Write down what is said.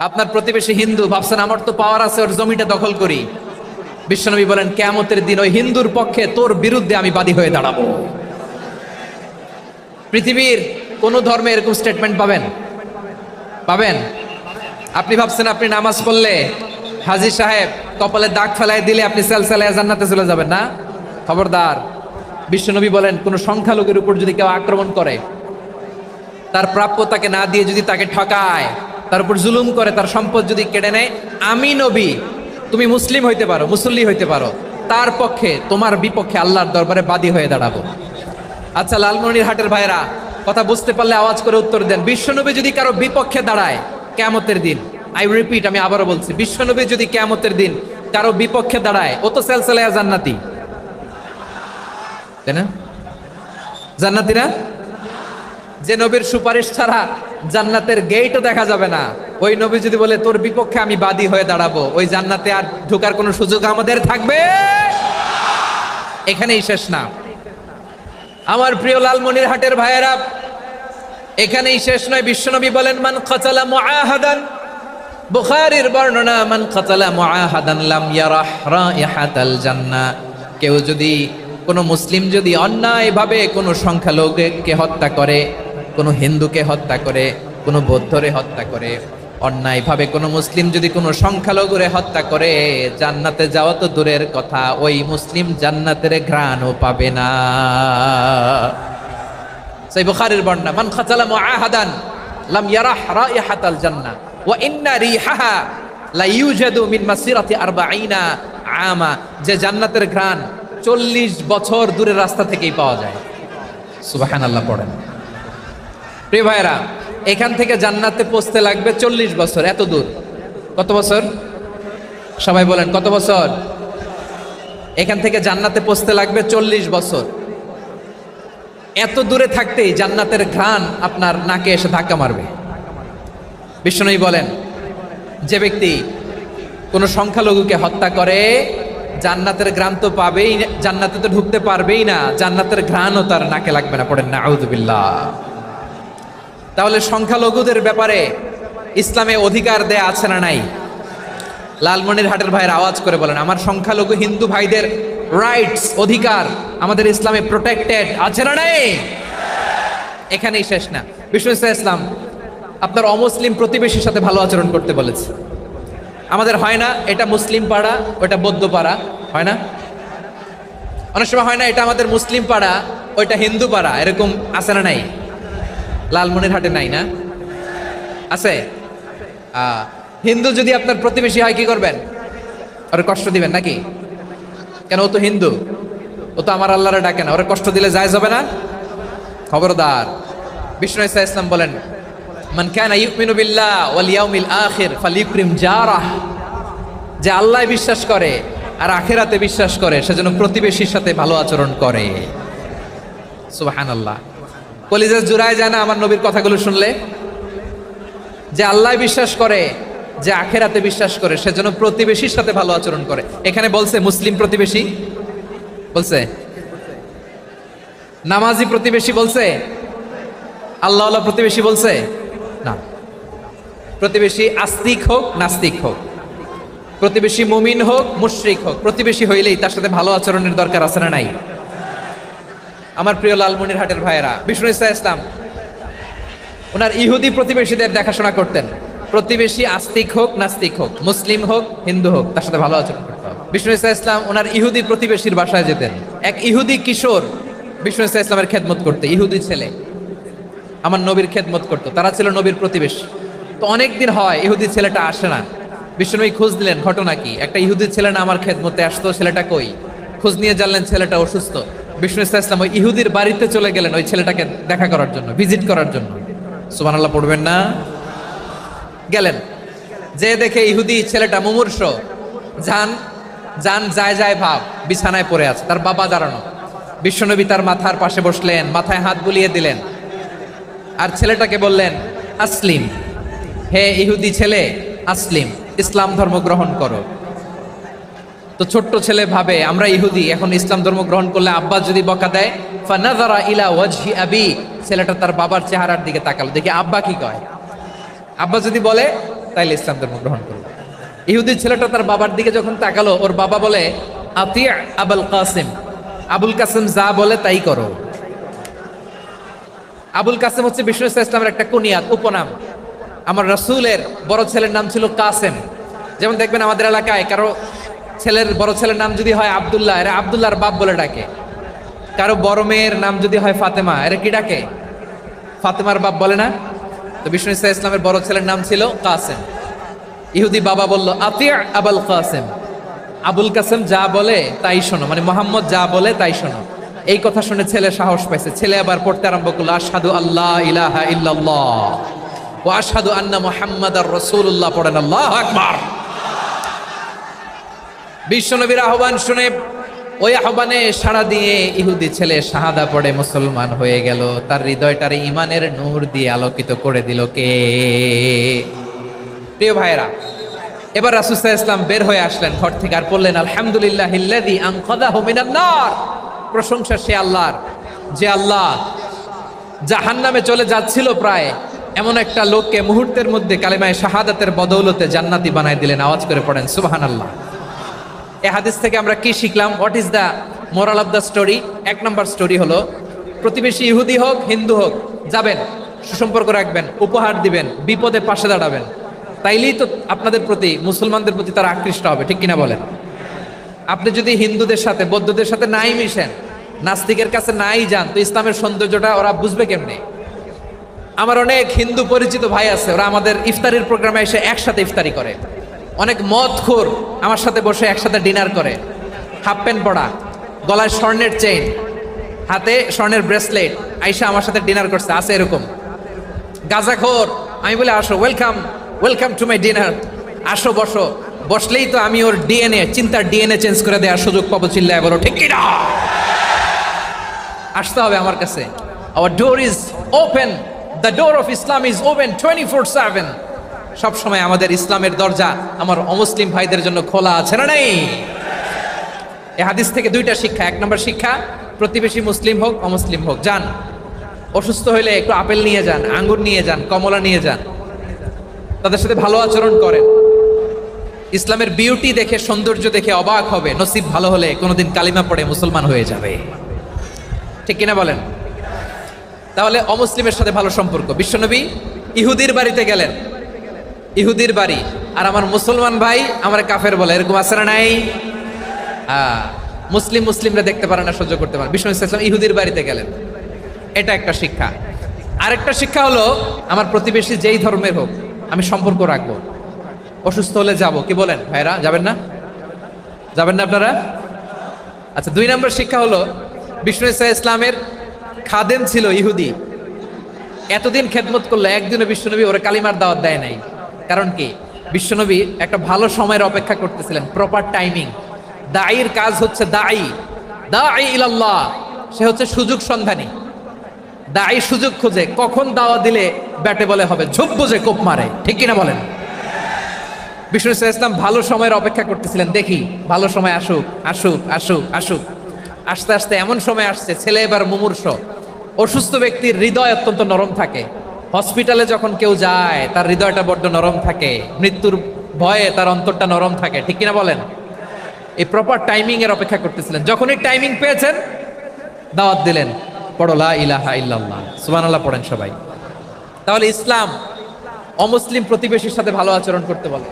আপনার প্রতিবেশী হিন্দু, ভাবছেন আমার তো পাওয়ার আছে, ওর জমিটা দখল করি। বিশ্বনবী বলেন কিয়ামতের দিন ওই হিন্দুর পক্ষে তোর বিরুদ্ধে আমি বাদী হয়ে দাঁড়াবো। পৃথিবীর কোন ধর্মে এরকম স্টেটমেন্ট পাবেন? পাবেন? আপনি ভাবছেন আপনি নামাজ পড়লে হাজী সাহেব কপালে দাগ ফেলায় দিলে আপনি সেলসালায় জান্নাতে চলে যাবেন না? খবরদার। বিশ্বনবী বলেন কোন সংখ্যালঘুর উপর যদি কেউ আক্রমণ করে, তার প্রাপ্য তাকে না দিয়ে যদি তাকে ঠকায়, তার উপর জুলুম করে, তার সম্পদ যদি কেড়ে নেয়, আমি নবী, তুমি মুসলিম হইতে পারো, মুসল্লি হইতে পারো, তার পক্ষে তোমার বিপক্ষে আল্লাহর দরবারে বাদী হয়ে দাঁড়াবো। আচ্ছা লালমনিরহাটের ভাইরা, কথা বুঝতে পারলে আওয়াজ করে উত্তর দেন। বিশ্বনবী যদি কারো বিপক্ষে দাঁড়ায় কিয়ামতের দিন, আই রিপিট, আমি আবারও বলছি, বিশ্বনবী যদি কিয়ামতের দিন কারো বিপক্ষে দাঁড়ায়, ও তো সেলসালায়া জান্নাতি, তাই না? জান্নাতি না? যে নবীর সুপারিশ ছাড়া জান্নাতের গেটও দেখা যাবে না, ওই নবী যদি বলে তোর বিপক্ষে আমি বাদী হয়ে দাঁড়াবো, ওই জান্নাতে আর ঢোকার কোনো সুযোগ আমাদের থাকবে? এখানেই শেষ না আমার প্রিয় লালমনিরহাটের ভাইয়েরা, এখানেই শেষ নয়। বিশ্বনবী বলেন মান কাতালা মুআহাদান, বুখারীর বর্ণনা, মান কাতালা মুআহাদান লাম ইয়ারাহ রাইহাতাল জান্নাহ। কেউ যদি, কোন মুসলিম যদি অন্যায়ভাবে কোন সংখ্যালঘুকে হত্যা করে, কোন হিন্দুকে হত্যা করে, কোন বৌদ্ধরে হত্যা করে, অন্যায়ভাবে কোন মুসলিম যদি কোন সংখ্যালঘুরে হত্যা করে, জান্নাতে যাওয়া তো দূরের কথা, ওই মুসলিম জান্নাতের ঘ্রাণও পাবে না। সেই বুখারীর বর্ণনা, মান কাতালা মুআহাদান লাম ইয়ারাহ রাইহাতাল জান্নাহ ওয়া ইন্না রিহাহা লা ইউজাদু মিন মাসিরাতি 40 আমা। যে জান্নাতের ঘ্রাণ 40 বছর দূরের রাস্তা থেকেই পাওয়া যায়। সুবহানাল্লাহ পড়েন। প্রিয় ভাইরা, এখান থেকে জান্নাতে পৌঁছতে লাগবে 40 বছর। এত দূর, কত বছর? সবাই বলেন কত বছর? এখান থেকে জান্নাতে পৌঁছতে লাগবে 40 বছর। এত দূরে থাকতেই জান্নাতের ঘ্রাণ আপনার নাকে এসে ধাক্কা মারবে। বিশ্বনবী বলেন যে ব্যক্তি কোন সংখ্যালঘুকে হত্যা করে, জান্নাতের ঘ্রাণ তো পাবেই, জান্নাতে তো ঢুকতে পারবেই না, জান্নাতের ঘ্রাণও তার নাকে লাগবে না। পড়েন নাউযুবিল্লাহ। তাহলে সংখ্যালঘুদের ব্যাপারে ইসলামে অধিকার দেয়া আছে না নাই? লালমনিরহাটের ভাইয়ের আওয়াজ করে বলেন, আমার সংখ্যালঘু হিন্দু ভাইদের রাইটস, অধিকার আমাদের ইসলামে প্রোটেক্টেড আছে না নাই? এখানেই শেষ না। বিষ্ণু ইসলাম আপনার অমুসলিম প্রতিবেশীর সাথে ভালো আচরণ করতে বলেছে। আমাদের হয় না এটা মুসলিম পাড়া, ওটা বৌদ্ধ পাড়া, হয় না? অনেক সময় হয় না এটা আমাদের মুসলিম পাড়া, ওইটা হিন্দু পাড়া, এরকম আছে না নাই? লালমনিরহাটে নাই না? আছে? হিন্দু যদি আপনার প্রতিবেশী হয় কি করবেন? ওরে কষ্ট দিবেন নাকি? কেন? ও তো হিন্দু, ও তো আমার আল্লাহরে ডাকে না, ওরে কষ্ট দিলে জায়েজ হবে না? খবরদার। বিষ্ণু ইসলাম বলেন মান কানা ইউমিনু বিল্লাহ ওয়াল ইয়াউমিল আখির ফালিউকরিম জারাহ। যে আল্লাহ বিশ্বাস করে আর আখিরাতে বিশ্বাস করে, সেজন্য প্রতিবেশীর সাথে ভালো আচরণ করে। সুবহানাল্লাহ। কলিজা জুড়ায় যায় না আমার নবীর কথাগুলো শুনলে? যে আল্লাহ বিশ্বাস করে, যে আখিরাতে বিশ্বাস করে, সেজন্য প্রতিবেশীর সাথে ভালো আচরণ করে। এখানে বলছে মুসলিম প্রতিবেশী বলছে, নামাজি প্রতিবেশী বলছে, আল্লাহওয়ালা প্রতিবেশী বলছে না। প্রতিবেশী আস্তিক হোক নাস্তিক হোক, প্রতিবেশী মুমিন হোক মুশরিক হোক, প্রতিবেশী হইলেই তার সাথে ভালো আচরণের দরকার আছে না নাই? আমার প্রিয় লালমনিরহাটের ভাইয়েরা, বিষ্ণু ইসলাম ওনার ইহুদি প্রতিবেশীদের দেখাশোনা করতেন। প্রতিবেশী আস্তিক হোক নাস্তিক হোক, মুসলিম হোক হিন্দু হোক, তার সাথে ভালো আচরণ করতে হবে। বিষ্ণু ইসলাম ওনার ইহুদি প্রতিবেশীর বাসায় যেতেন। এক ইহুদি কিশোর বিষ্ণু ইসলামের খেদমত করতে, ইহুদি ছেলে আমার নবীর খেদমত করতো, তারা ছিল নবীর প্রতিবেশী। তো অনেকদিন হয় ইহুদি ছেলেটা আসে না। বিষ্ণুনবী খোঁজ দিলেন, ঘটনা কি? একটা ইহুদি ছেলে না আমার খেদমতে আসতো, ছেলেটা কই? খোঁজ নিয়ে জানলেন ছেলেটা অসুস্থ। বিষ্ণু ইসলাম ওই ইহুদির বাড়িতে চলে গেলেন ওই ছেলেটাকে দেখা করার জন্য, ভিজিট করার জন্য। সুবহানাল্লাহ পড়বেন না? গেলেন, যে দেখে ইহুদি ছেলেটা মুমূর্ষ, জান যায় যায় ভাব, বিছানায় পড়ে আছে, তার বাবা দাঁড়ানো। বিশ্বনবী তার মাথার পাশে বসলেন, মাথায় হাত বুলিয়ে দিলেন, আর ছেলেটাকে বললেন আসলিম, হে ইহুদি ছেলে আসলিম, ইসলাম ধর্ম গ্রহণ করো। তো ছোট্ট ছেলে ভাবে আমরা ইহুদি, এখন ইসলাম ধর্ম গ্রহণ করলে আব্বা যদি বকা দেয়, ফানাযারা ইলা ওয়াজহি আবি, ছেলেটা তার বাবার চেহারার দিকে তাকালো, দেখি আব্বা কি কয়। আব্বা যদি বলে তাইলে ইসলাম ধর্ম গ্রহণ করলো। ইহুদি ছেলেটা তার বাবার দিকে যখন তাকালো, ওর বাবা বলে আতি আবুল কাসিম, আবুল কাসিম যা বলে তাই করো। আবুল কাসিম হচ্ছে বিষ্ণু ইসলামের একটা কুনিয়াত, উপনাম। আমার রাসূলের বড় ছেলের নাম ছিল কাসেম। যেমন দেখবেন আমাদের এলাকায় কারো বড় ছেলের নাম যদি হয় আব্দুল্লাহ, এরা আব্দুল্লাহর বাপ বলে ডাকে। কারো বড় মেয়ের নাম যদি হয় ফাতেমা, এরা কি ডাকে? ফাতেমার বাপ বলে না? তো বিষ্ণু ইসলামের বড় ছেলের নাম ছিল কাসেম। ইহুদি বাবা বলল আতি আবুল কাসেম, আবুল কাসেম যা বলে তাই শোনো, মানে মোহাম্মদ যা বলে তাই শোনো। এই কথা শুনে ছেলে সাহস পাইছে, ছেলে আবার পড়তে আরম্ভ করলো আশহাদু আল্লাহ ইলাহা ইল্লাল্লাহ ওয়া আশহাদু আন্না মুহাম্মাদার রাসূলুল্লাহ, পড়েন আল্লাহু আকবার। বিশ্বনবীর আহ্বান শুনে ওই আহ্বানে সাড়া দিয়ে ইহুদি ছেলে শাহাদা পড়ে মুসলমান হয়ে গেল। তার হৃদয়টারে ইমানের নূর দিয়ে আলোকিত করে দিল কে? প্রিয় ভাইরা, এবার রাসূল সাল্লাল্লাহু আলাইহি ওয়াসাল্লাম বের হয়ে আসলেন ঘর থেকে, আর বললেন আলহামদুলিল্লাহিল্লাযী আনকাযাহু মিনান নার। প্রশংসা সে আল্লাহর, যে আল্লাহ জাহান্নামে চলে যাচ্ছিল প্রায় এমন একটা লোককে মুহূর্তের মধ্যে কালিমায়ে শাহাদাতের বদৌলতে জান্নাতি বানায় দিলেন। আওয়াজ করে পড়েন সুবহানাল্লাহ। এই হাদিস থেকে আমরা কি শিখলাম? What is the moral of the story? এক নম্বর স্টোরি হলো, প্রতিবেশী ইহুদি হোক হিন্দু হোক, যাবেন, সুসম্পর্ক রাখবেন, উপহার দিবেন, বিপদে পাশে দাঁড়াবেন। তাইলেই তো আপনাদের প্রতি, মুসলমানদের প্রতি তারা আকৃষ্ট হবে, ঠিক কিনা বলেন? আপনি যদি হিন্দুদের সাথে বৌদ্ধদের সাথে নাই মিশেন, নাস্তিকের কাছে নাই যান, তো ইসলামের সৌন্দর্যটা ওরা বুঝবে কেমনে? আমার অনেক হিন্দু পরিচিত ভাই আছে, ওরা আমাদের ইফতারির প্রোগ্রামে এসে একসাথে ইফতারি করে। অনেক মদখোর আমার সাথে বসে একসাথে ডিনার করে, হাফ প্যান্ট পরা, গলায় স্বর্ণের চেইন, হাতে স্বর্ণের ব্রেসলেট, আইসা আমার সাথে ডিনার করছে, আছে এরকম। গাঁজাখোর, আমি বলে আসো, welcome welcome to my dinner, আসো বসো। বসলেই তো আমি ওর ডিএনএ, চিন্তার ডিএনএ চেঞ্জ করে দেওয়ার সুযোগ পাবো। চিল্লায় বলো ঠিক কিনা? আসতে হবে আমার কাছে। Hour door is open, the door of Islam is open 24/7। সব সময় আমাদের ইসলামের দরজা আমার অমুসলিম ভাইদের জন্য খোলা আছে না নাই? এই হাদিস থেকে দুইটা শিক্ষা। এক নম্বর শিক্ষা, প্রতিবেশী মুসলিম হোক অমুসলিম হোক, যান, অসুস্থ হইলে একটু আপেল নিয়ে যান, আঙ্গুর নিয়ে যান, কমলা নিয়ে যান, তাদের সাথে ভালো আচরণ করেন। ইসলামের বিউটি দেখে, সৌন্দর্য দেখে অবাক হবে, নসিব ভালো হলে কোনোদিন কালিমা পড়ে মুসলমান হয়ে যাবে, ঠিক কিনা বলেন? তাহলে অমুসলিমের সাথে ভালো সম্পর্ক। বিশ্বনবী ইহুদির বাড়িতে গেলেন, ইহুদির বাড়ি, আর আমার মুসলমান ভাই আমার কাফের বলে, এরকম আছে না নাই? মুসলিমরা দেখতে পারে না, সহ্য করতে পারে। বিষ্ণু ইসলাম ইহুদির বাড়িতে গেলেন, এটা একটা শিক্ষা। আরেকটা শিক্ষা হলো, আমার প্রতিবেশী যেই ধর্মের হোক আমি সম্পর্ক রাখবো। অসুস্থ হলে যাব, কি বলেন ভাইরা? যাবেন না? যাবেন না আপনারা? আচ্ছা, দুই নম্বর শিক্ষা হলো, বিষ্ণু ইসলামের খাদেম ছিল ইহুদি, এতদিন খেদমত করলো, একদিনও বিশ্বনবী ওরা কালিমার দাওয়াত দেয় নাই। কারণ কি? বিশ্বনবী একটা ভালো সময়ের অপেক্ষা করতেছিলেন, প্রপার টাইমিং। দাঈর কাজ হচ্ছে দাঈ ইলাল্লাহ, সে হচ্ছে সুযোগ সন্ধানী। দাঈ সুযোগ খোঁজে, কখন দাওয়া দিলে ব্যাটে বলে হবে, ঝোপ বুঝে কোপ মারে, ঠিক কিনা বলেন? বিষ্ণু ইসলাম ভালো সময়ের অপেক্ষা করতেছিলেন, দেখি ভালো সময় আসুক আসুক আসুক আসুক। আস্তে আস্তে এমন সময় আসছে, ছেলে এবার মুমূর্ষ। অসুস্থ ব্যক্তির হৃদয় অত্যন্ত নরম থাকে। হসপিটালে যখন কেউ যায় তার হৃদয়টা বড্ড নরম থাকে, মৃত্যুর ভয়ে তার অন্তরটা নরম থাকে, ঠিক কিনা বলেন? এই প্রপার টাইমিং এর অপেক্ষা করতেছিলেন। যখনই টাইমিং পেয়েছেন, দাওয়াত দিলেন, পড়ো লা ইলাহা ইল্লাল্লাহ, সুবহানাল্লাহ পড়েন সবাই। তাহলে ইসলাম অমুসলিম প্রতিবেশীর সাথে ভালো আচরণ করতে বলে।